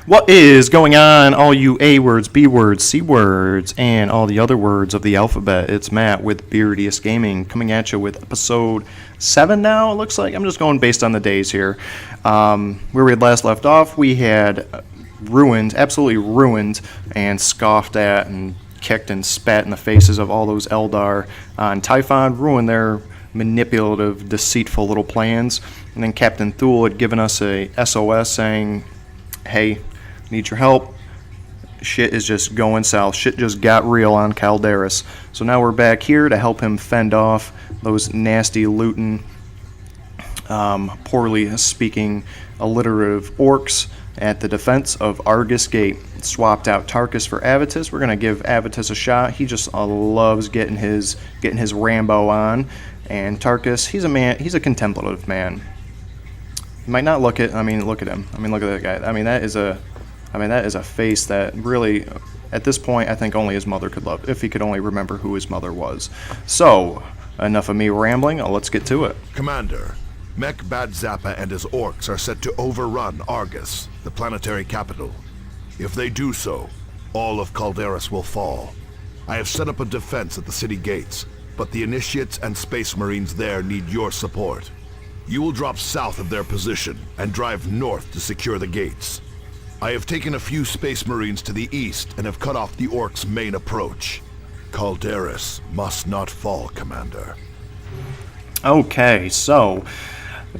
What is going on, all you A words, B words, C words, and all the other words of the alphabet? It's Matt with Beardiest Gaming coming at you with episode 7 now, it looks like. I'm just going based on the days here. Where we had last left off, we had ruined, absolutely ruined, and scoffed at and kicked and spat in the faces of all those Eldar on Typhon, ruined their manipulative, deceitful little plans. And then Captain Thule had given us a SOS saying, hey, need your help. Shit is just going south. Shit just got real on Calderis. So now we're back here to help him fend off those nasty, looting, poorly speaking, alliterative orcs at the defense of Argus Gate. Swapped out Tarkus for Avitus. We're gonna give Avitus a shot. He just loves getting his Rambo on. And Tarkus, he's a contemplative man. You might not look at. I mean, look at him. I mean, look at that guy. I mean, that is a face that really, at this point, I think only his mother could love, if he could only remember who his mother was. So, enough of me rambling. Let's get to it. Commander, Mech Bad Zappa and his orcs are set to overrun Argus, the planetary capital. If they do so, all of Calderis will fall. I have set up a defense at the city gates, but the initiates and space marines there need your support. You will drop south of their position and drive north to secure the gates. I have taken a few space marines to the east and have cut off the orcs' main approach. Calderis must not fall, Commander. Okay, so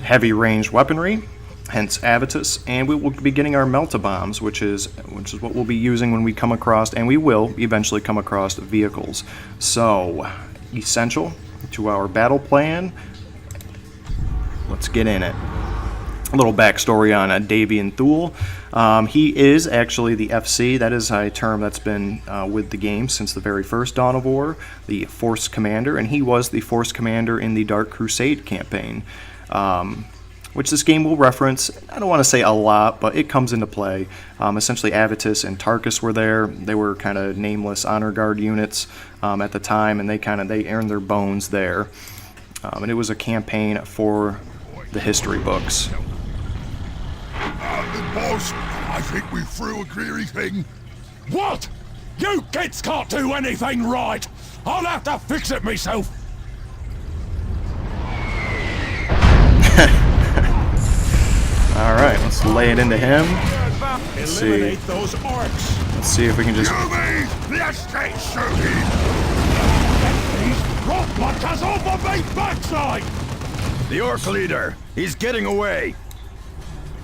heavy ranged weaponry, hence Avitus, and we will be getting our Melta-Bombs, which is what we'll be using when we come across, and we will eventually come across vehicles. So, essential to our battle plan. Let's get in it. A little backstory on Davian Thule. He is actually the FC. That is a term that's been with the game since the very first Dawn of War, the Force Commander, and he was the Force Commander in the Dark Crusade campaign, which this game will reference. I don't want to say a lot, but it comes into play. Essentially, Avitus and Tarkus were there. They were kind of nameless honor guard units at the time, and they earned their bones there. And it was a campaign for the history books. Boss, I think we threw a greedy thing. What? You kids can't do anything right! I'll have to fix it myself! Alright, let's lay it into him. Let's see. Eliminate those orcs! Let's see if we can just... The estate shooting! These rockblockers off of me backside! The orc leader, he's getting away.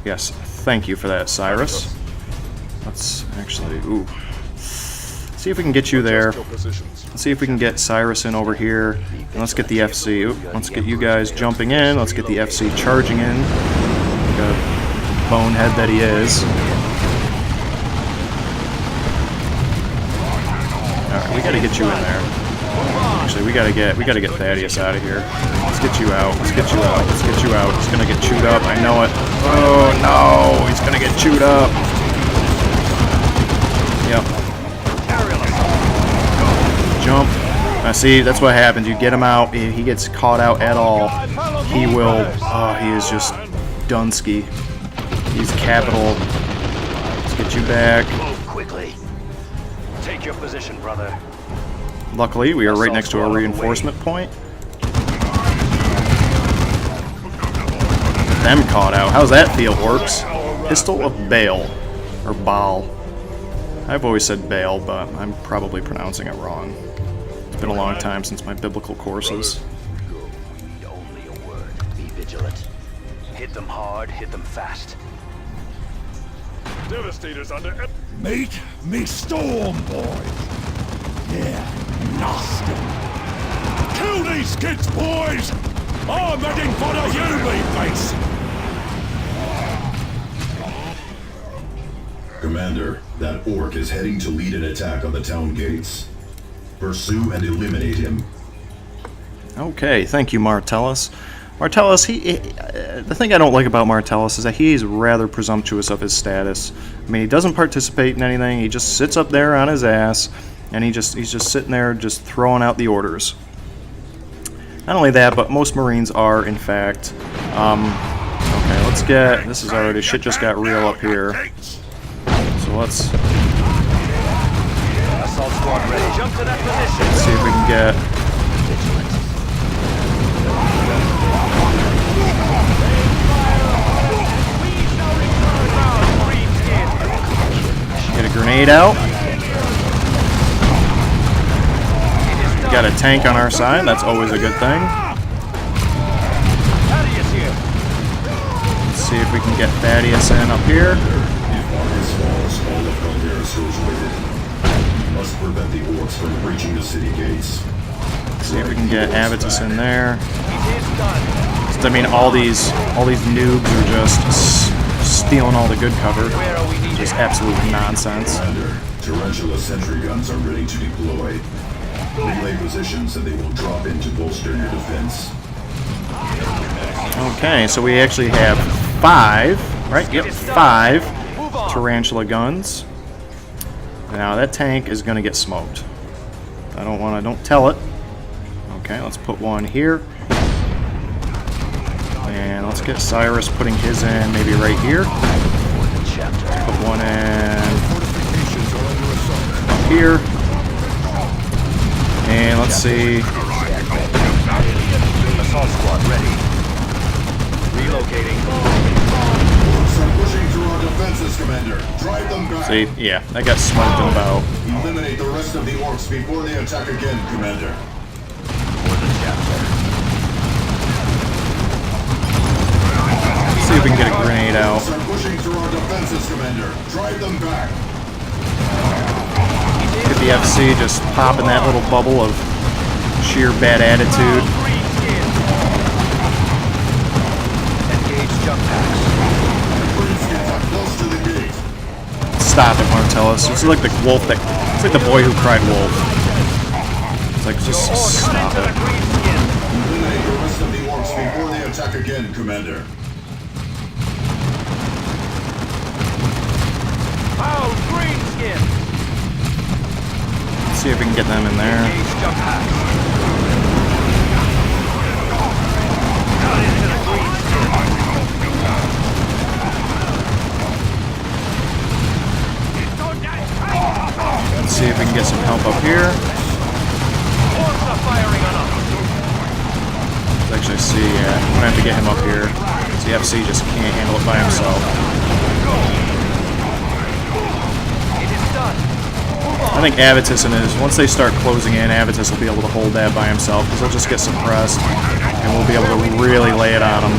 Yes, thank you for that, Cyrus. Let's actually, see if we can get you there. Let's see if we can get Cyrus in over here. And let's get the FC. Let's get you guys jumping in. Let's get the FC charging in. Like a bonehead that he is. Alright, we gotta get you in there. Actually, we gotta get Thaddeus out of here. Let's get you out. Let's get you out. Let's get you out. He's gonna get chewed up. I know it. Oh no! He's gonna get chewed up. Yep. Jump. See, that's what happens. You get him out. He gets caught out at all. He will. He is just Dunsky. He's capital. Let's get you back. Move quickly. Take your position, brother. Luckily, we are right next to a reinforcement point. Them caught out. How's that feel, orcs? Pistol of Baal. Or Baal. I've always said Baal, but I'm probably pronouncing it wrong. It's been a long time since my biblical courses. Only a word. Be vigilant. Hit them hard, hit them fast. Devastator's under... Meet me storm, boys! Yeah, nasty! Kill these kids, boys! I'm heading for the UV base! Commander, that orc is heading to lead an attack on the town gates. Pursue and eliminate him. Okay, thank you, Martellus. Martellus, the thing I don't like about Martellus is that he's rather presumptuous of his status. I mean, he doesn't participate in anything. He just sits up there on his ass, and he's just sitting there just throwing out the orders. Not only that, but most Marines are, in fact. Okay, let's get... This is already... Shit just got real up here. So let's Assault squad ready. Jump to that position. see if we can get. Get a grenade out. Got a tank on our side. That's always a good thing. Let's see if we can get Thaddeus in up here. If Argus falls, all of Calderis goes with it. Must prevent the orcs from breaching the city gates. See if we can get Avitus in there. I mean, all these noobs are just stealing all the good cover. Just absolute nonsense. Commander, tarantula sentry guns are ready to deploy. Relay positions and they will drop in to bolster your defense. Okay, so we actually have 5, right? Yep, 5 tarantula guns. Now that tank is going to get smoked. Don't tell it. Okay, let's put one here. And let's get Cyrus putting his in maybe right here. Let's put one in up here. And let's see. Assault squad ready. Relocating. Orcs are pushing through our defenses, Commander. Drive them back. See, yeah, that got smoked in about. Eliminate the rest of the orcs before they attack again, Commander. For the chapter. See if we can get a grenade out. Orcs are pushing through our defenses, Commander. Drive them back. Get the FC just popping that little bubble of sheer bad attitude. Engage jump packs. Greenskins are close to the gate. Stop it, Martellus. It's like the wolf that. It's like the boy who cried wolf. It's like just stop it. Eliminate the rest of the orcs before they attack again, Commander. Oh, greenskin. See if we can get them in there. Engage jump packs. Out into the greenskin. Let's see if we can get some help up here. Orcs are firing on us. Let's actually see, yeah, we're gonna have to get him up here. The FC just can't handle it by himself. It is done. I think Avitus and his, once they start closing in, Avitus will be able to hold that by himself because he'll just get suppressed and we'll be able to really lay it on him.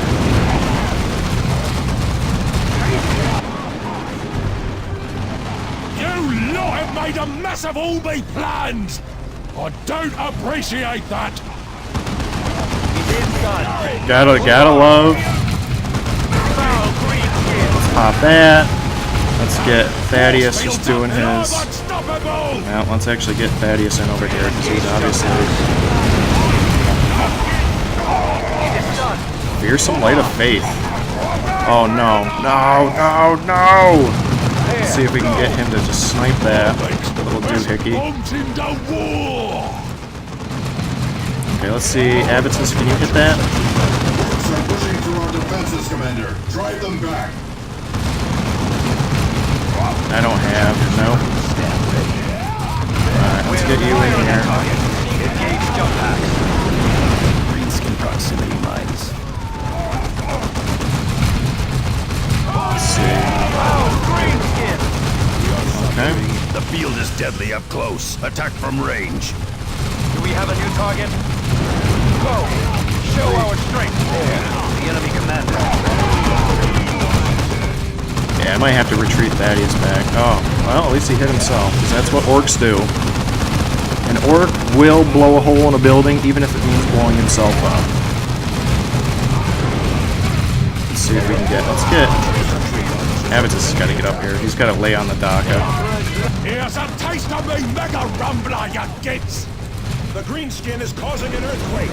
You lot have made a mess of all me plans! I don't appreciate that! It is done. Gotta love. Foul greenskin. Pop that. Let's get Thaddeus just doing his. Unstoppable! Well, let's actually get Thaddeus in over here because he's obviously It is done. fearsome light of faith. Oh no, no. Let's see if we can get him to just snipe that little doohickey. Into war! Okay, let's see. Avitus, can you hit that? Orcs are pushing through our defenses, Commander. Drive them back. I don't have. No. Alright, let's get you in here. Engage jump packs. Greenskin proximity mines. Let's see. Foul greenskin. Okay. The field is deadly up close. Attack from range. Do we have a new target? Go. Show our strength. There. The enemy commander. Yeah, I might have to retreat Thaddeus back. Oh, well, at least he hit himself, because that's what orcs do. An orc will blow a hole in a building, even if it means blowing himself up. Let's see if we can get... Let's get... Avitus has got to get up here. He's got to lay on the DACA. Here's a taste of me mega rumbler, you gits! The greenskin is causing an earthquake!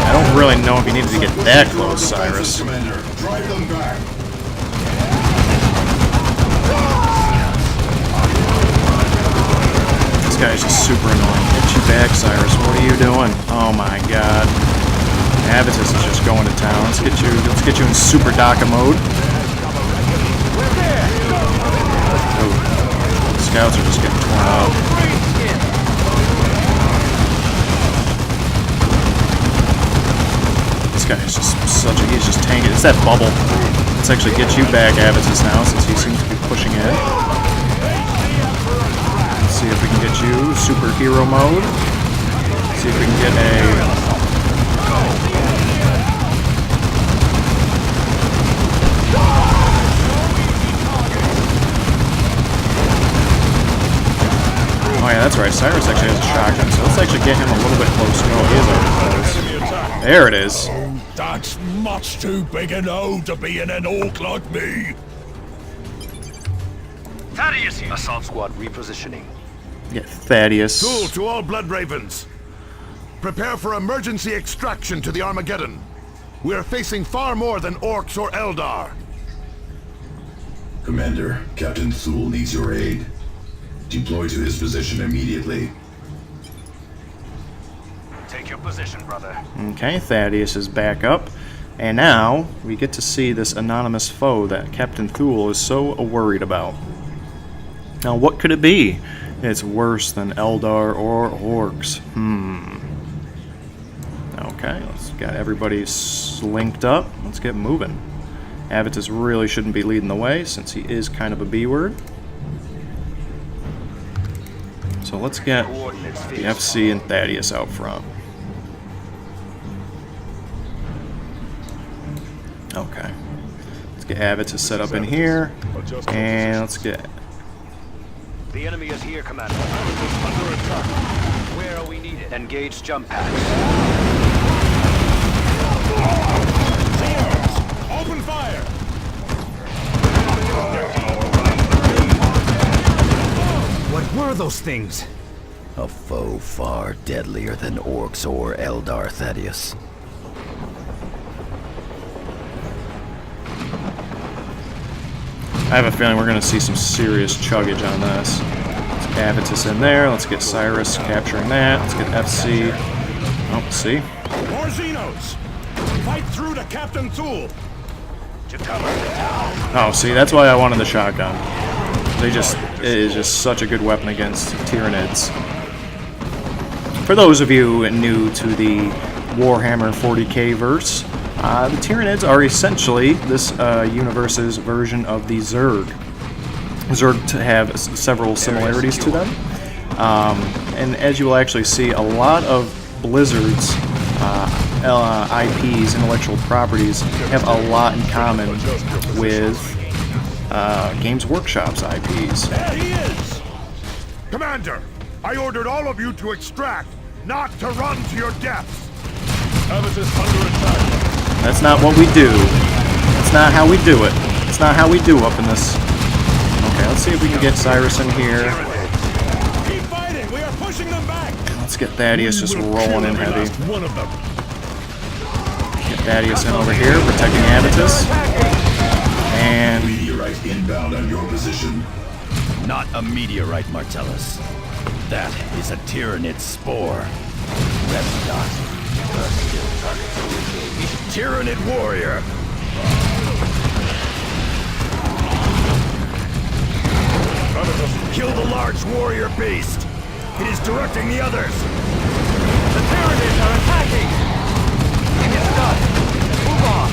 I don't really know if he needed to get that close, Cyrus. Commander, drive them back. This guy's just super annoying. Get you back, Cyrus. What are you doing? Oh my god. Avitus is just going to town. Let's get you in super DACA mode. Oh, scouts are just getting torn up. This guy is just he's just tanking. It's that bubble. Let's actually get you back, Avitus, now, since he seems to be pushing in. Let's see if we can get you superhero mode. See if we can get a... Oh yeah, that's right. Cyrus actually has a shotgun, so let's actually get him a little bit closer. Oh, he is already close. There it is. That's much too big an O to be in an orc like me. Thaddeus here. Assault squad repositioning. Get Thaddeus. Thule to all Blood Ravens. Prepare for emergency extraction to the Armageddon. We are facing far more than orcs or Eldar. Commander, Captain Thule needs your aid. Deploy to his position immediately. Take your position, brother. Okay, Thaddeus is back up. And now we get to see this anonymous foe that Captain Thule is so worried about. Now, what could it be? It's worse than Eldar or orcs. Okay, let's got everybody linked up. Let's get moving. Avitus really shouldn't be leading the way since he is kind of a B-word. So let's get the FC and Thaddeus out front. Okay. Let's get Avitus set up in here. And let's get... The enemy is here, Commander. Under attack. Where are we needed? Engage jump packs. Open fire! What were those things? A foe far deadlier than orcs or Eldar, Thaddeus. I have a feeling we're going to see some serious chuggage on this. Let's get Avitus in there. Let's get Cyrus capturing that. Let's get FC. Oh, see? More Xenos! Fight through to Captain Thule! To cover the town. Oh, see, that's why I wanted the shotgun. It is just such a good weapon against Tyranids. For those of you new to the Warhammer 40k verse, the Tyranids are essentially this universe's version of the Zerg. Zerg have several similarities to them, and as you will actually see, a lot of Blizzard's IPs, intellectual properties, have a lot in common with Games Workshop's IPs. There he is! Commander, I ordered all of you to extract, not to run to your deaths. Avitus under attack. That's not what we do. That's not how we do it. It's not how we do up in this. Okay, let's see if we can get Cyrus in here. Keep fighting! We are pushing them back! Let's get Thaddeus just rolling in heavy. One of them. Get Thaddeus in over here, protecting Avitus. And Meteorite inbound on your position. Not a meteorite, Martellus. That is a Tyranid spore. Red dot. Tyranid warrior. Kill the large warrior beast. It is directing the others. The Tyranids are attacking! It is done. Move on.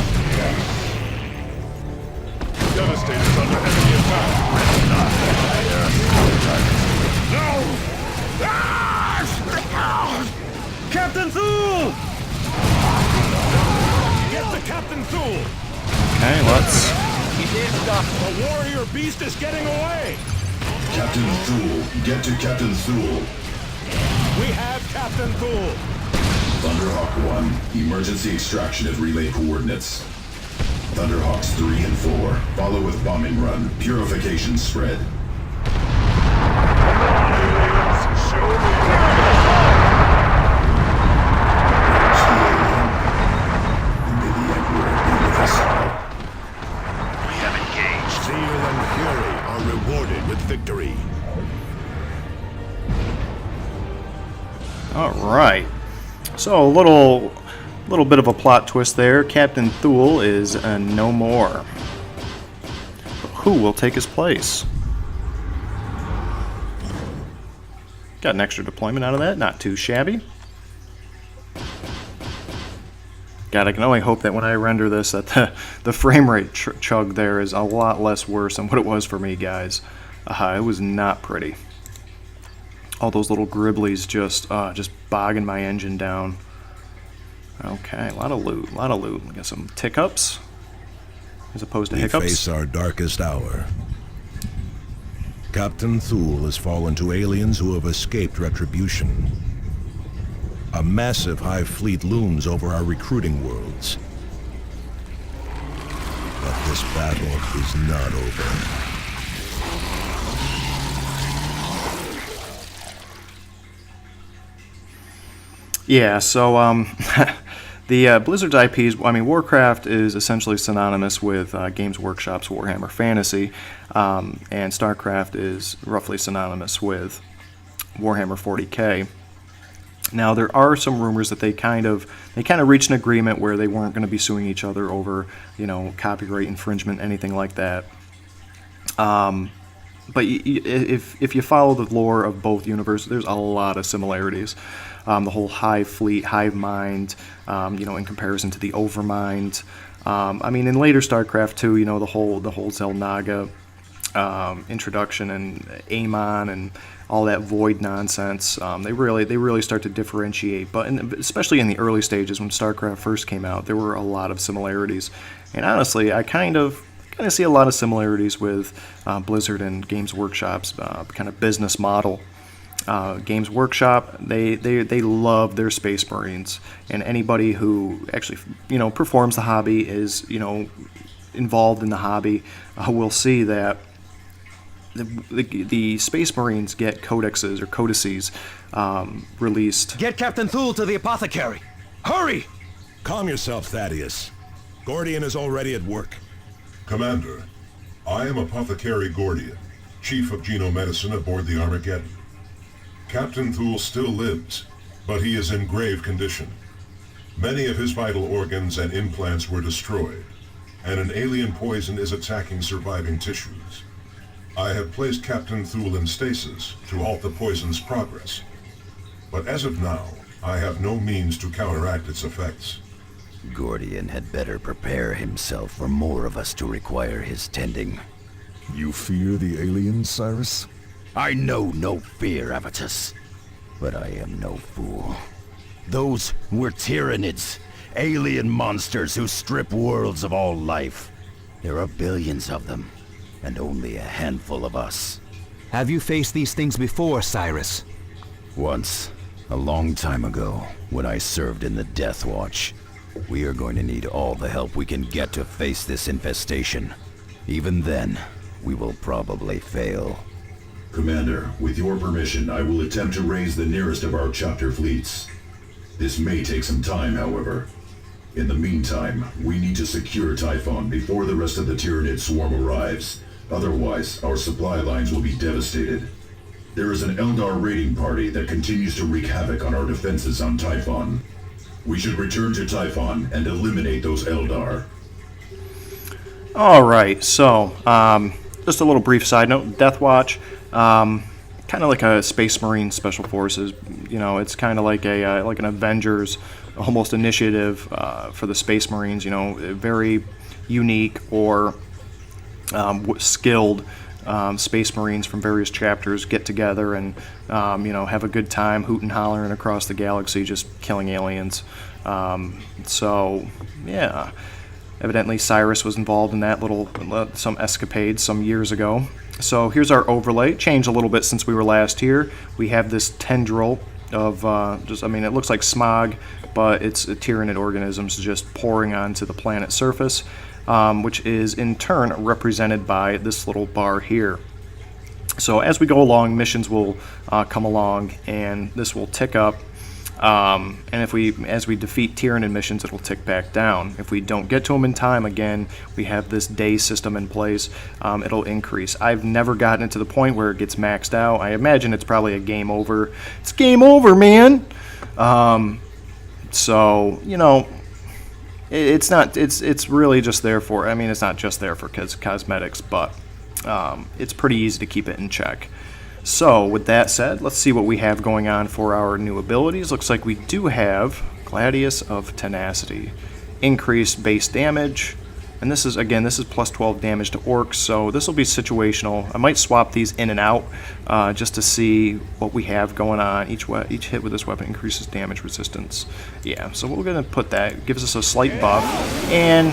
Devastator's under enemy attack. No! Captain Thule! Get to Captain Thule! okay, let's. He did stop. The warrior beast is getting away! Captain Thule, get to Captain Thule. We have Captain Thule! Thunderhawk 1, emergency extraction at relay coordinates. Thunderhawks 3 and 4, follow with bombing run, purification spread. May the All right. So a little bit of a plot twist there. Captain Thule is no more. But who will take his place? Got an extra deployment out of that. Not too shabby. God, I can only hope that when I render this that the frame rate chug there is a lot less worse than what it was for me, guys. It was not pretty. All those little gribblies just bogging my engine down. Okay, a lot of loot, We got some tick-ups as opposed to hiccups. We face our darkest hour. Captain Thule has fallen to aliens who have escaped retribution. A massive hive fleet looms over our recruiting worlds. But this battle is not over. Yeah, so the Blizzard's IPs, I mean, Warcraft is essentially synonymous with Games Workshop's Warhammer Fantasy, and StarCraft is roughly synonymous with Warhammer 40k. Now, there are some rumors that they kind of reached an agreement where they weren't going to be suing each other over, copyright infringement, anything like that. But if you follow the lore of both universes, there's a lot of similarities. The whole hive fleet, hive mind, in comparison to the overmind. I mean, in later StarCraft 2, the whole Xel'Naga introduction and Amon and all that void nonsense. They really start to differentiate. But especially in the early stages when StarCraft first came out, there were a lot of similarities. And honestly, I kind of see a lot of similarities with Blizzard and Games Workshop's kind of business model. Games Workshop, they love their Space Marines, and anybody who actually performs the hobby, is involved in the hobby, will see that the Space Marines get codexes or codices released. Get Captain Thule to the apothecary! Hurry! Calm yourself, Thaddeus. Gordian is already at work. Commander, I am Apothecary Gordian, Chief of Genomedicine aboard the Armageddon. Captain Thule still lives, but he is in grave condition. Many of his vital organs and implants were destroyed, and an alien poison is attacking surviving tissues. I have placed Captain Thule in stasis to halt the poison's progress, but as of now, I have no means to counteract its effects. Gordian had better prepare himself for more of us to require his tending. You fear the aliens, Cyrus? I know no fear, Avitus, but I am no fool. Those were Tyranids, alien monsters who strip worlds of all life. There are billions of them, and only a handful of us. Have you faced these things before, Cyrus? Once, a long time ago, when I served in the Death Watch. We are going to need all the help we can get to face this infestation. Even then, we will probably fail. Commander, with your permission, I will attempt to raise the nearest of our chapter fleets. This may take some time, however. In the meantime, we need to secure Typhon before the rest of the Tyranid swarm arrives. Otherwise, our supply lines will be devastated. There is an Eldar raiding party that continues to wreak havoc on our defenses on Typhon. We should return to Typhon and eliminate those Eldar. Alright, so, just a little brief side note. Death Watch, kind of like a Space Marine Special Forces. It's kind of like like an Avengers almost initiative for the Space Marines. Very unique or skilled Space Marines from various chapters get together and have a good time hooting, hollering across the galaxy, just killing aliens. So yeah, evidently Cyrus was involved in that some escapades some years ago. So here's our overlay. Changed a little bit since we were last here. We have this tendril of it looks like smog, but it's Tyranid organisms just pouring onto the planet's surface, which is in turn represented by this little bar here. So as we go along, missions will come along, and this will tick up. And as we defeat Tyranid missions, it'll tick back down. If we don't get to them in time, again, we have this day system in place. It'll increase. I've never gotten it to the point where it gets maxed out. I imagine it's probably a game over. It's game over, man. So, you know, it's not. It's really just there for. I mean, it's not just there for cosmetics, but it's pretty easy to keep it in check. So, with that said, let's see what we have going on for our new abilities. Looks like we do have Gladius of Tenacity. Increased base damage. And this is, again, this is plus 12 damage to orcs, so this will be situational. I might swap these in and out just to see what we have going on. Each hit with this weapon increases damage resistance. Yeah, so we're going to put that. It gives us a slight buff. And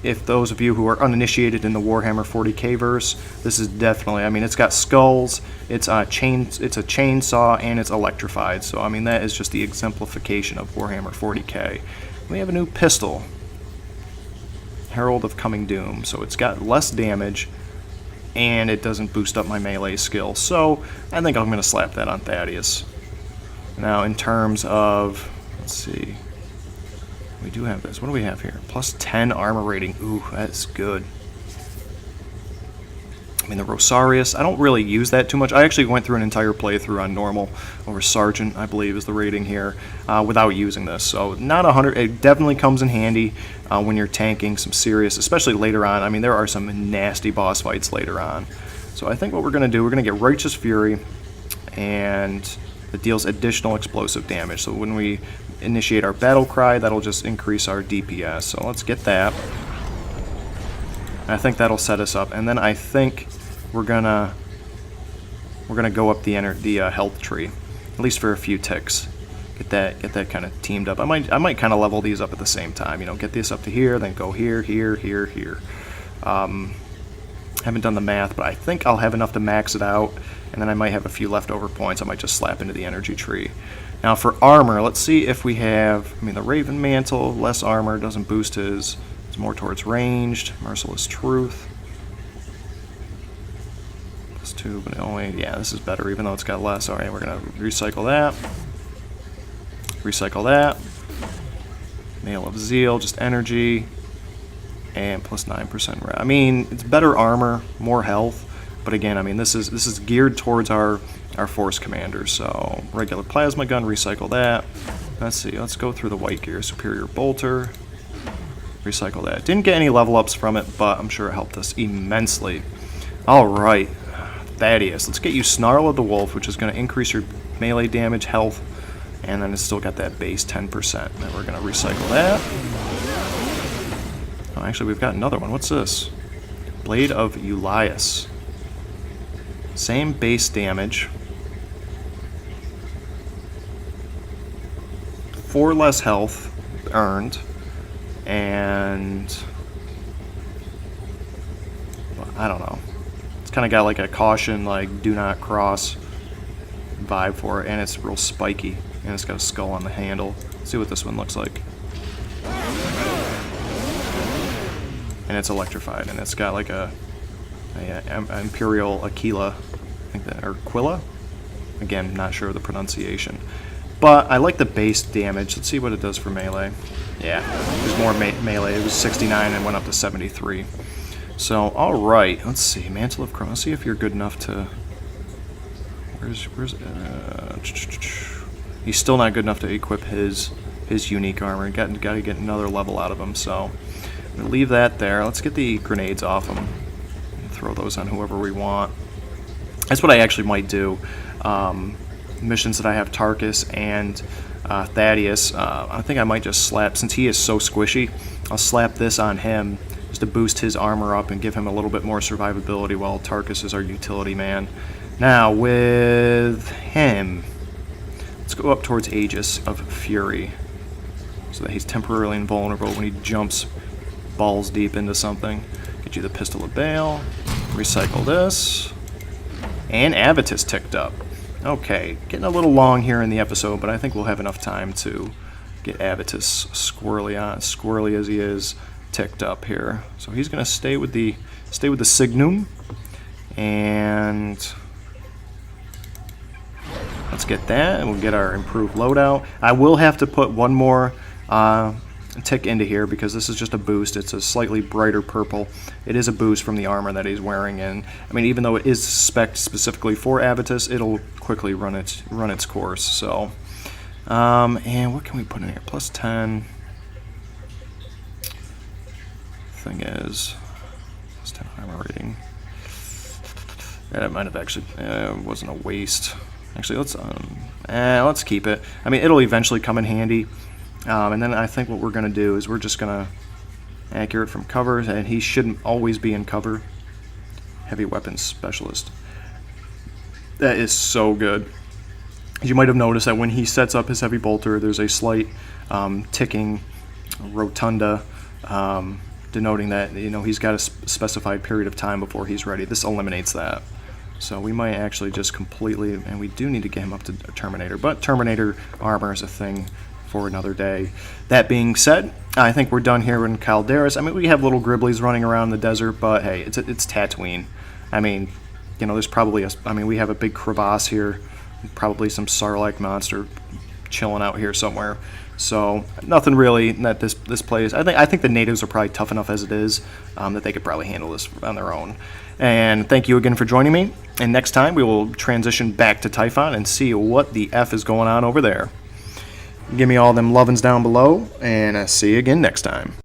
if those of you who are uninitiated in the Warhammer 40k verse, this is definitely, I mean, it's got skulls, it's a chainsaw, and it's electrified. So, I mean, that is just the exemplification of Warhammer 40k. We have a new pistol, Herald of Coming Doom. So it's got less damage, and it doesn't boost up my melee skill. So I think I'm going to slap that on Thaddeus. Now, in terms of, let's see. We do have this. What do we have here? Plus 10 armor rating. Ooh, that's good. I mean, the Rosarius, I don't really use that too much. I actually went through an entire playthrough on normal, over Sergeant, I believe is the rating here, without using this. So not 100. It definitely comes in handy when you're tanking some serious, especially later on. I mean, there are some nasty boss fights later on. So I think what we're going to do, we're going to get Righteous Fury, and it deals additional explosive damage. So when we initiate our battle cry, that'll just increase our DPS. So let's get that. I think that'll set us up, and then I think we're gonna go up the health tree, at least for a few ticks. Get that kind of teamed up. I might kind of level these up at the same time. You know, get this up to here, then go here, here, here, here. Haven't done the math, but I think I'll have enough to max it out, and then I might have a few leftover points. I might just slap into the energy tree. Now for armor, let's see if we have. I mean, the Raven Mantle, less armor, doesn't boost his. It's more towards ranged. Merciless Truth. Plus 2, but only, yeah, this is better even though it's got less. Alright, we're going to recycle that. Recycle that. Mail of Zeal, just energy. And plus 9%. I mean, it's better armor, more health. But again, I mean, this is geared towards our force commanders. So, regular plasma gun, recycle that. Let's see, let's go through the white gear. Superior bolter. Recycle that. Didn't get any level ups from it, but I'm sure it helped us immensely. Alright, Thaddeus. Let's get you Snarl of the Wolf, which is going to increase your melee damage, health, and then it's still got that base 10%. Then we're going to recycle that. Oh, actually, we've got another one. What's this? Blade of Eulias. Same base damage. 4 less health earned. And well, I don't know. It's kind of got like a caution, like do not cross vibe for it, and it's real spiky, and it's got a skull on the handle. Let's see what this one looks like. And it's electrified, and it's got like a Imperial Aquila, I think that, or Quilla. Again, not sure of the pronunciation. But I like the base damage. Let's see what it does for melee. Yeah, there's more melee. It was 69 and went up to 73. So, alright, let's see. Mantle of Chrome. Let's see if you're good enough to... He's still not good enough to equip his unique armor. Got to get another level out of him, so... I'm going to leave that there. Let's get the grenades off him. Throw those on whoever we want. That's what I actually might do. Missions that I have Tarkus and Thaddeus, I think I might just slap, since he is so squishy, I'll slap this on him just to boost his armor up and give him a little bit more survivability while Tarkus is our utility man. Now with him, let's go up towards Aegis of Fury so that he's temporarily invulnerable when he jumps balls deep into something. Get you the Pistol of Baal, recycle this, and Avitus ticked up. Okay, getting a little long here in the episode, but I think we'll have enough time to get Avitus squirrely as he is, ticked up here. So he's gonna stay with the Signum, and Let's get that, and we'll get our improved loadout. I will have to put one more tick into here because this is just a boost. It's a slightly brighter purple. It is a boost from the armor that he's wearing, and I mean, even though it is spec'd specifically for Avitus, it'll quickly run its course. So, and what can we put in here? Plus 10. Thing is, plus 10 armor rating. That might have actually wasn't a waste. Actually, let's keep it. I mean, it'll eventually come in handy. And then I think what we're going to do is we're just going to accurate from cover, and he shouldn't always be in cover. Heavy weapons specialist. That is so good. You might have noticed that when he sets up his heavy bolter, there's a slight ticking rotunda, denoting that he's got a specified period of time before he's ready. This eliminates that. So we might actually just completely, and we do need to get him up to Terminator, but Terminator armor is a thing for another day. That being said, I think we're done here in Calderis. I mean, we have little Gribblies running around the desert, but hey, it's Tatooine. I mean, there's probably we have a big crevasse here, probably some Sarlacc monster chilling out here somewhere. So nothing really that this plays. I think the natives are probably tough enough as it is that they could probably handle this on their own. And thank you again for joining me. And next time we will transition back to Typhon and see what the F is going on over there. Give me all them lovin's down below, and see you again next time.